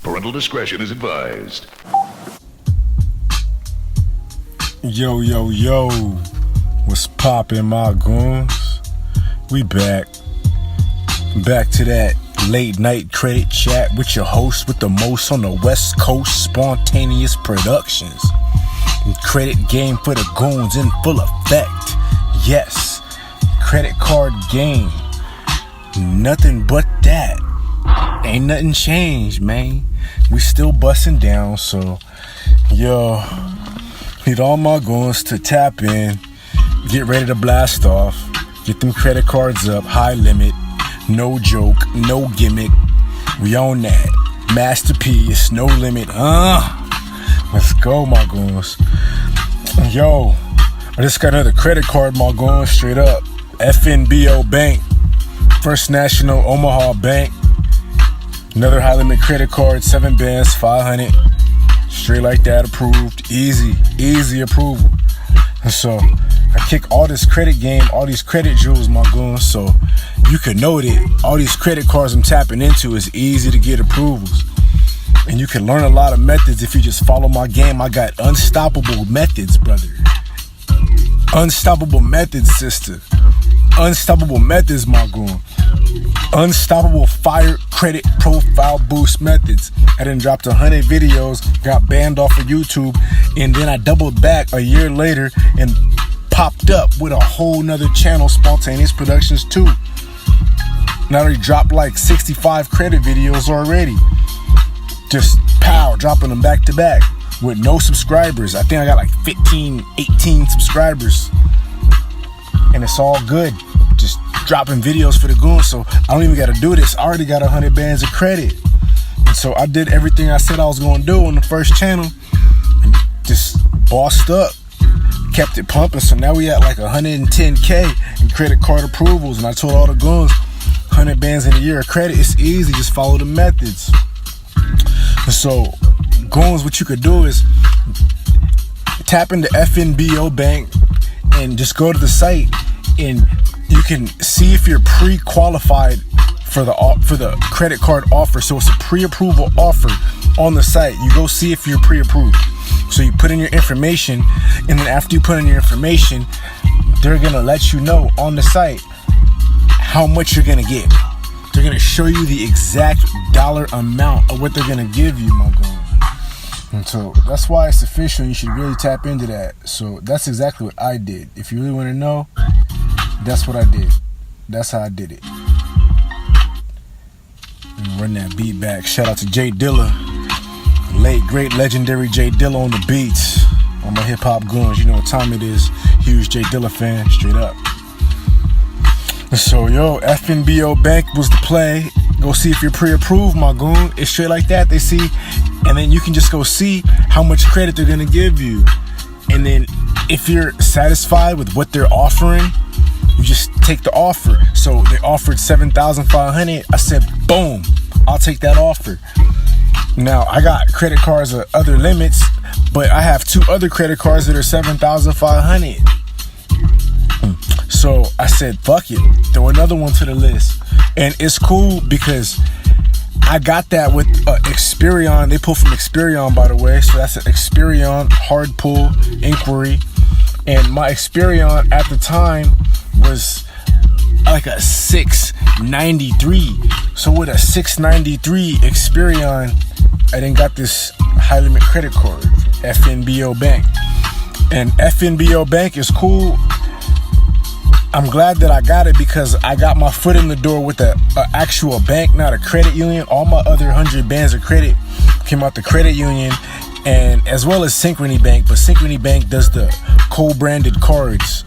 Parental discretion is advised. Yo, what's poppin', my goons? We back to that late night credit chat with your host with the most on the West Coast, Spontaneous Productions. Credit game for the goons in full effect. Yes, credit card game. Nothing but that. Ain't nothing changed, man. We still busting down, so yo, need all my goons to tap in, get ready to blast off, get them credit cards up, high limit, no joke, no gimmick. We on that. Masterpiece, no limit. Let's go, my goons. Yo, I just got another credit card, my goons, straight up. FNBO Bank, First National Omaha Bank. Another high limit credit card, 7 bands, 500. Straight like that, approved. Easy approval. And so I kick all this credit game, all these credit jewels, my goons. So you can know that all these credit cards I'm tapping into is easy to get approvals. And you can learn a lot of methods if you just follow my game. I got unstoppable methods, brother. Unstoppable methods, sister. Unstoppable methods, my goon. Unstoppable fire credit profile boost methods. I done dropped 100 videos, got banned off of YouTube, and then I doubled back a year later and popped up with a whole nother channel, Spontaneous Productions 2. And I already dropped like 65 credit videos already. Just dropping them back to back with no subscribers. I think I got like 15, 18 subscribers. And it's all good. Just dropping videos for the goons, so I don't even got to do this. I already got 100 bands of credit. And so I did everything I said I was going to do on the first channel. And just bossed up. Kept it pumping. So now we at like 110K in credit card approvals. And I told all the goons, 100 bands in a year of credit, it's easy. Just follow the methods. And so, goons, what you could do is tap into FNBO Bank and just go to the site, and you can see if you're pre-qualified for the credit card offer. So it's a pre-approval offer on the site. You go see if you're pre-approved. So you put in your information, and then after you put in your information, they're gonna let you know on the site how much you're gonna get. They're gonna show you the exact dollar amount of what they're gonna give you, my god. And so that's why it's official. You should really tap into that. So that's exactly what I did. If you really want to know, that's what I did. That's how I did it. And run that beat back. Shout out to Jay Dilla, late great legendary Jay Dilla on the beats. On my hip hop goons, you know what time it is. Huge Jay Dilla fan, straight up. So yo, FNBO Bank was the play. Go see if you're pre-approved, my goon. It's straight like that. They see, and then you can just go see how much credit they're gonna give you. And then if you're satisfied with what they're offering, you just take the offer. So they offered 7,500. I said, boom, I'll take that offer. Now I got credit cards at other limits, but I have 2 other credit cards that are 7,500. So I said, fuck it, throw another one to the list. And it's cool because I got that with Experian. They pull from Experian, by the way. So that's an Experian hard pull inquiry. And my Experian at the time was like a 693. So with a 693 Experian, I then got this high limit credit card, FNBO Bank. And FNBO Bank is cool. I'm glad that I got it because I got my foot in the door with an actual bank, not a credit union. All my other 100 bands of credit came out the credit union, and as well as Synchrony Bank. But Synchrony Bank does the co-branded cards,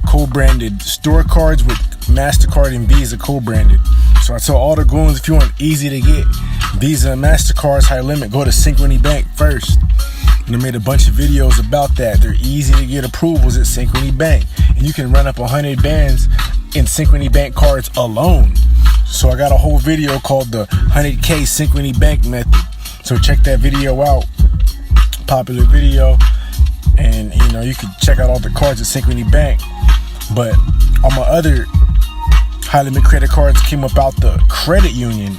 co-branded store cards with MasterCard and Visa co-branded. So I told all the goons, if you want easy to get Visa and MasterCards high limit, go to Synchrony Bank first. And I made a bunch of videos about that. They're easy to get approvals at Synchrony Bank. And you can run up 100 bands in Synchrony Bank cards alone. So I got a whole video called the 100K Synchrony Bank method. So check that video out. Popular video. And you know, you can check out all the cards at Synchrony Bank. But all my other high limit credit cards came about the credit union.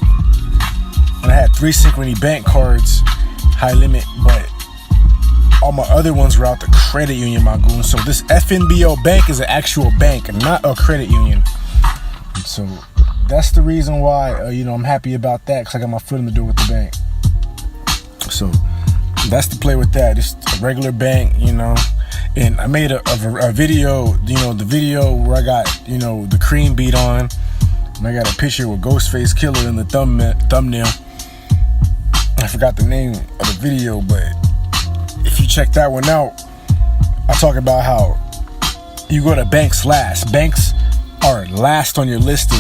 3 Synchrony bank cards, high limit, but all my other ones were out the credit union, my goon. So this FNBO bank is an actual bank and not a credit union. So that's the reason why, I'm happy about that, because I got my foot in the door with the bank. So that's the play with that. Just a regular bank, And I made a video, the video where I got, the cream beat on. And I got a picture with Ghostface Killer in the thumbnail. I forgot the name of the video, but if you check that one out, I talk about how you go to banks last. Banks are last on your list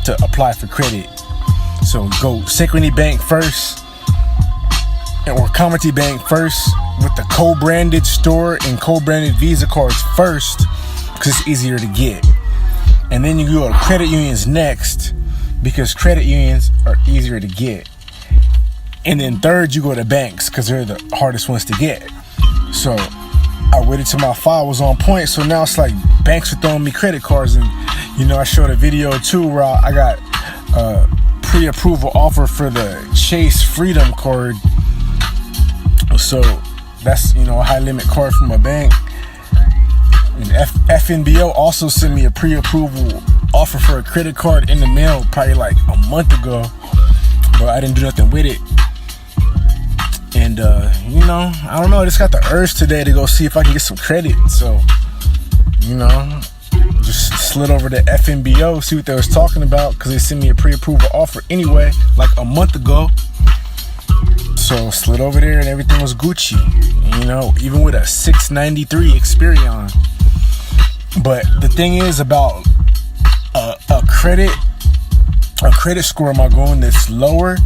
to apply for credit. So go Synchrony Bank first, or Comity Bank first, with the co-branded store and co-branded Visa cards first, because it's easier to get. And then you go to credit unions next, because credit unions are easier to get. And then third, you go to banks, because they're the hardest ones to get. So I waited till my file was on point. So now it's like banks are throwing me credit cards. And, I showed a video too where I got a pre-approval offer for the Chase Freedom card. So that's, a high limit card from a bank. And FNBO also sent me a pre-approval offer for a credit card in the mail probably like a month ago. But I didn't do nothing with it. And, I don't know. I just got the urge today to go see if I can get some credit. So, just slid over to FNBO, see what they was talking about, because they sent me a pre-approval offer anyway, like a month ago. So, slid over there and everything was Gucci. Even with a 693 Experion. But the thing is about a credit score, my going that's lower,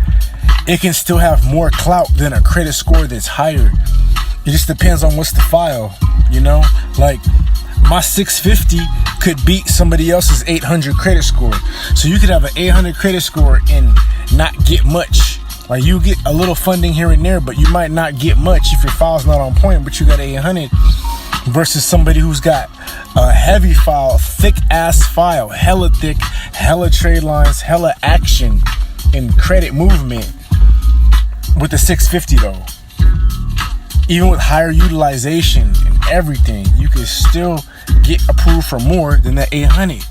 it can still have more clout than a credit score that's higher. It just depends on what's the file, Like my 650 could beat somebody else's 800 credit score. So you could have an 800 credit score and not get much. Like you get a little funding here and there, but you might not get much if your file's not on point, but you got 800 versus somebody who's got a heavy file, thick ass file, hella thick, hella trade lines, hella action and credit movement. With the 650 though, even with higher utilization and everything, you can still get approved for more than that 800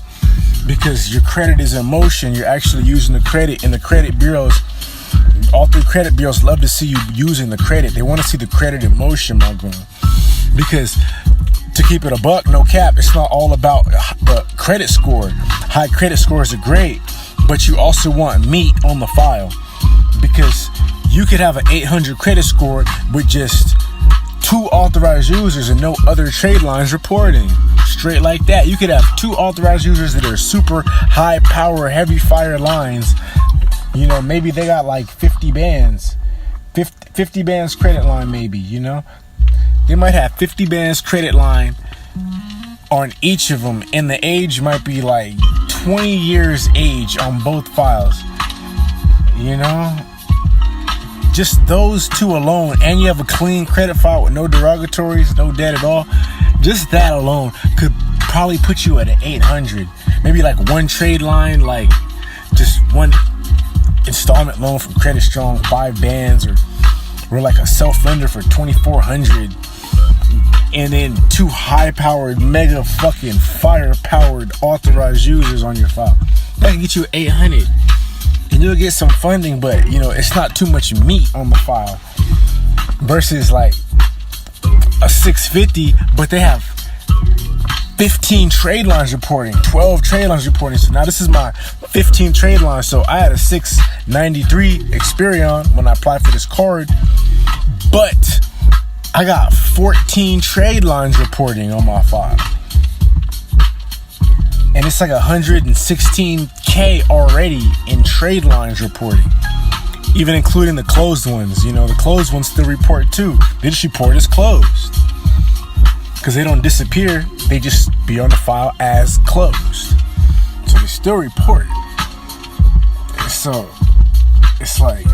because your credit is in motion. You're actually using the credit, and the credit bureaus, all three credit bureaus love to see you using the credit. They want to see the credit in motion, my girl. Because to keep it a buck, no cap, it's not all about the credit score. High credit scores are great, but you also want meat on the file, because you could have an 800 credit score with just 2 authorized users and no other trade lines reporting. Straight like that. You could have 2 authorized users that are super high power, heavy fire lines. Maybe they got like 50 bands. 50 bands credit line maybe, They might have 50 bands credit line on each of them, and the age might be like 20 years age on both files. Just those 2 alone, and you have a clean credit file with no derogatories, no debt at all. Just that alone could probably put you at an 800. Maybe like 1 trade line, like just 1 installment loan from Credit Strong, 5 bands, or like a self-lender for 2,400. And then 2 high-powered, mega fucking fire-powered authorized users on your file. That can get you 800. And you'll get some funding, but it's not too much meat on the file. Versus like a 650, but they have 15 trade lines reporting, 12 trade lines reporting. So now this is my 15 trade lines. So I had a 693 Experion when I applied for this card, but I got 14 trade lines reporting on my file. And it's like 116K already in trade lines reporting, even including the closed ones. The closed ones still report too. They just report as closed because they don't disappear. They just be on the file as closed. So they still report. So it's like,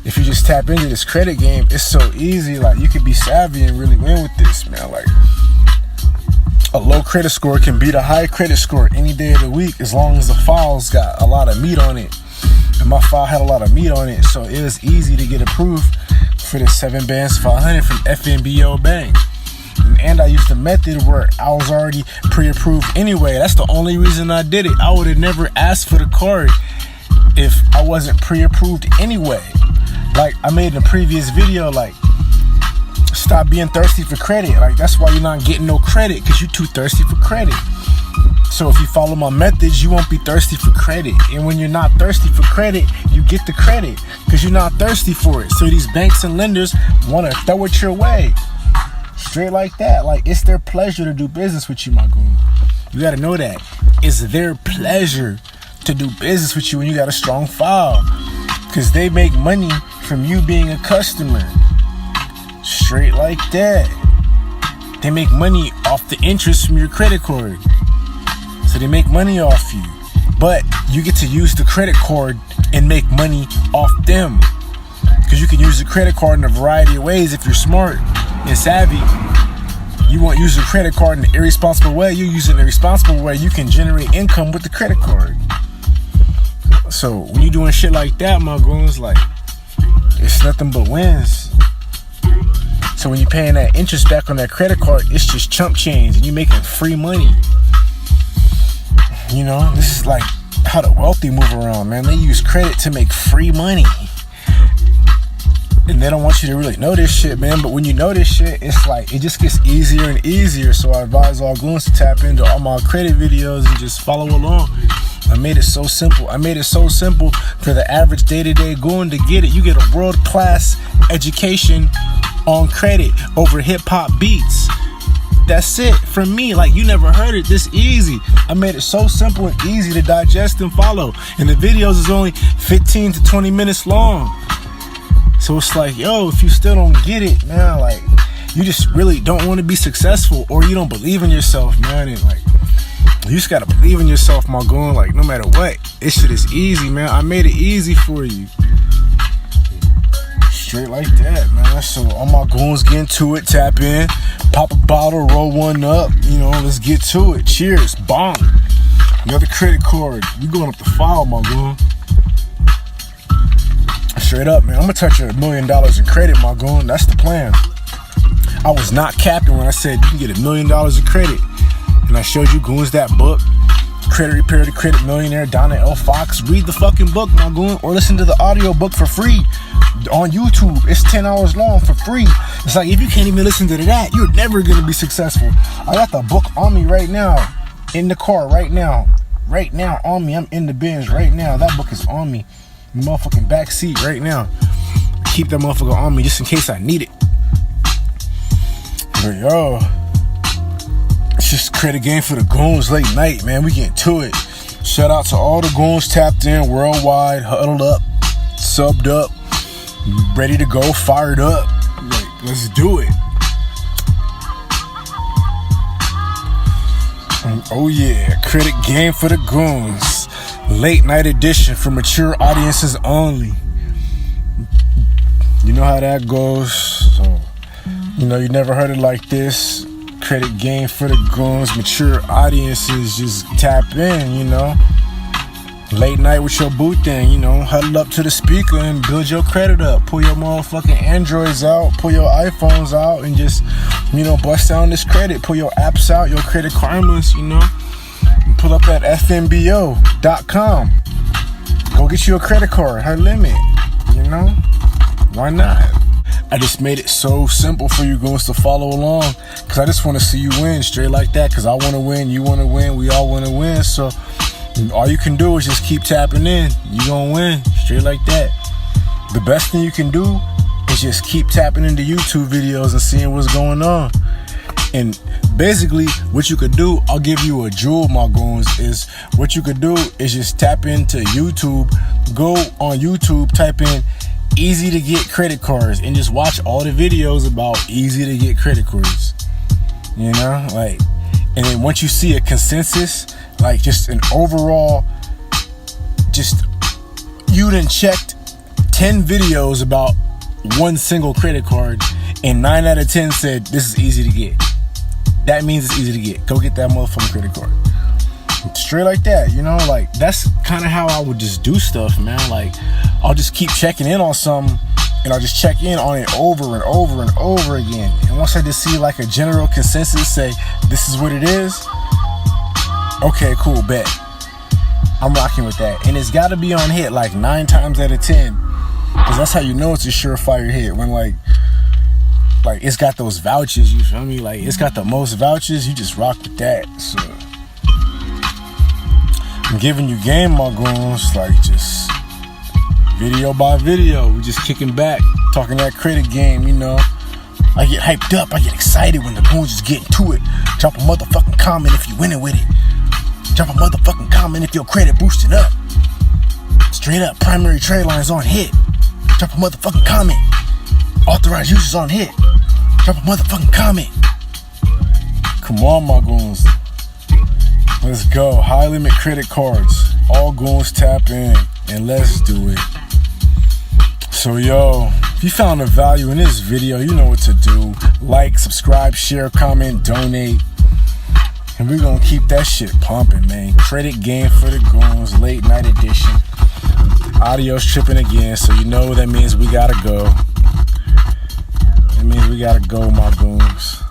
if you just tap into this credit game, it's so easy. Like you could be savvy and really win with this, man. Like a low credit score can beat a high credit score any day of the week, as long as the file's got a lot of meat on it. and my file had a lot of meat on it, so it was easy to get approved for the 7 bands 500 from FNBO Bank. And I used a method where I was already pre-approved anyway. That's the only reason I did it. I would have never asked for the card if I wasn't pre-approved anyway. Like I made in a previous video, like, stop being thirsty for credit. Like, that's why you're not getting no credit, because you're too thirsty for credit. So if you follow my methods, you won't be thirsty for credit. And when you're not thirsty for credit, you get the credit because you're not thirsty for it. So these banks and lenders want to throw it your way. Straight like that. Like, it's their pleasure to do business with you, my goon. You got to know that. It's their pleasure to do business with you when you got a strong file, because they make money from you being a customer. Straight like that. They make money off the interest from your credit card. So they make money off you, but you get to use the credit card and make money off them, because you can use the credit card in a variety of ways. If you're smart and savvy, you won't use the credit card in an irresponsible way. You use it in a responsible way. You can generate income with the credit card. So when you're doing shit like that, my goons, like, it's nothing but wins. So when you're paying that interest back on that credit card, it's just chump change and you're making free money. You know, this is like how the wealthy move around, man. They use credit to make free money. And they don't want you to really know this shit, man. But when you know this shit, it's like, it just gets easier and easier. So I advise all goons to tap into all my credit videos and just follow along. I made it so simple. I made it so simple for the average day-to-day goon to get it. You get a world-class education on credit over hip-hop beats. That's it from me. Like, you never heard it this easy. I made it so simple and easy to digest and follow. And the videos is only 15 to 20 minutes long. So it's like, yo, if you still don't get it, man, like, you just really don't want to be successful, or you don't believe in yourself, man. And like, you just gotta believe in yourself, my goon. Like, no matter what, this shit is easy, man. I made it easy for you. Straight like that, man. So all my goons get into it. Tap in, pop a bottle, roll one up. You know, let's get to it. Cheers, bong. Another credit card. We going up the file, my goon. Straight up, man. I'm gonna touch $1 million in credit, my goon. That's the plan. I was not capping when I said you can get $1 million in credit, and I showed you goons that book, Credit Repair to Credit Millionaire, Donna L. Fox. Read the fucking book, my goon, or listen to the audio book for free on YouTube. It's 10 hours long for free. It's like, if you can't even listen to that, you're never gonna be successful. I got the book on me right now, in the car right now on me. I'm in the Benz right now. That book is on me, in the motherfucking back seat right now. Keep that motherfucker on me just in case I need it. But yo, it's just credit game for the goons late night, man. We getting to it. Shout out to all the goons tapped in worldwide, huddled up, subbed up, ready to go, fired up. Like, let's do it. And oh yeah, credit game for the goons. Late night edition for mature audiences only. You know how that goes. So, you know, you never heard it like this. Credit game for the goons. Mature audiences just tap in, you know. Late night with your boot thing, you know. Huddle up to the speaker and build your credit up. Pull your motherfucking Androids out. Pull your iPhones out and just, you know, bust down this credit. Pull your apps out, your Credit Karmas, you know. And pull up that FNBO.com. Go get you a credit card. Her limit, you know. Why not? I just made it so simple for you goons to follow along, because I just want to see you win straight like that, because I want to win, you want to win, we all want to win. So all you can do is just keep tapping in. You gonna win straight like that. The best thing you can do is just keep tapping into YouTube videos and seeing what's going on. And basically what you could do, I'll give you a jewel, my goons, is what you could do is just tap into YouTube. Go on YouTube, type in easy to get credit cards, and just watch all the videos about easy to get credit cards. You know, like, and then once you see a consensus, like just an overall, just you done checked 10 videos about one single credit card, and 9 out of 10 said this is easy to get. That means it's easy to get. Go get that motherfucking credit card. Straight like that, you know, like that's kind of how I would just do stuff, man. Like I'll just keep checking in on something, and I'll just check in on it over and over and over again. And once I just see like a general consensus, say this is what it is, okay, cool, bet, I'm rocking with that. And it's got to be on hit like 9 times out of 10, because that's how you know it's a surefire hit, when like it's got those vouchers, you feel me? Like it's got the most vouchers, you just rock with that. So I'm giving you game, my goons, like just video by video. We just kicking back, talking that credit game, you know. I get hyped up, I get excited when the goons just get into it. Drop a motherfucking comment if you winning with it. Drop a motherfucking comment if your credit boosting up. Straight up, primary trade lines on hit. Drop a motherfucking comment. Authorized users on hit. Drop a motherfucking comment. Come on, my goons. Let's go. High limit credit cards. All goons tap in and let's do it. So yo, if you found a value in this video, you know what to do. Like, subscribe, share, comment, donate. And we're gonna keep that shit pumping, man. Credit game for the goons, late night edition. Audio's tripping again, so you know that means we gotta go. That means we gotta go, my goons.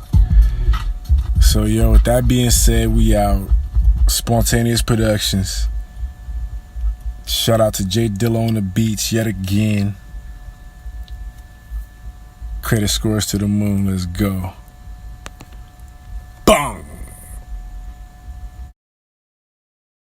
So yo, with that being said, we out. Spontaneous Productions. Shout out to J Dilla on the beats yet again. Credit scores to the moon. Let's go.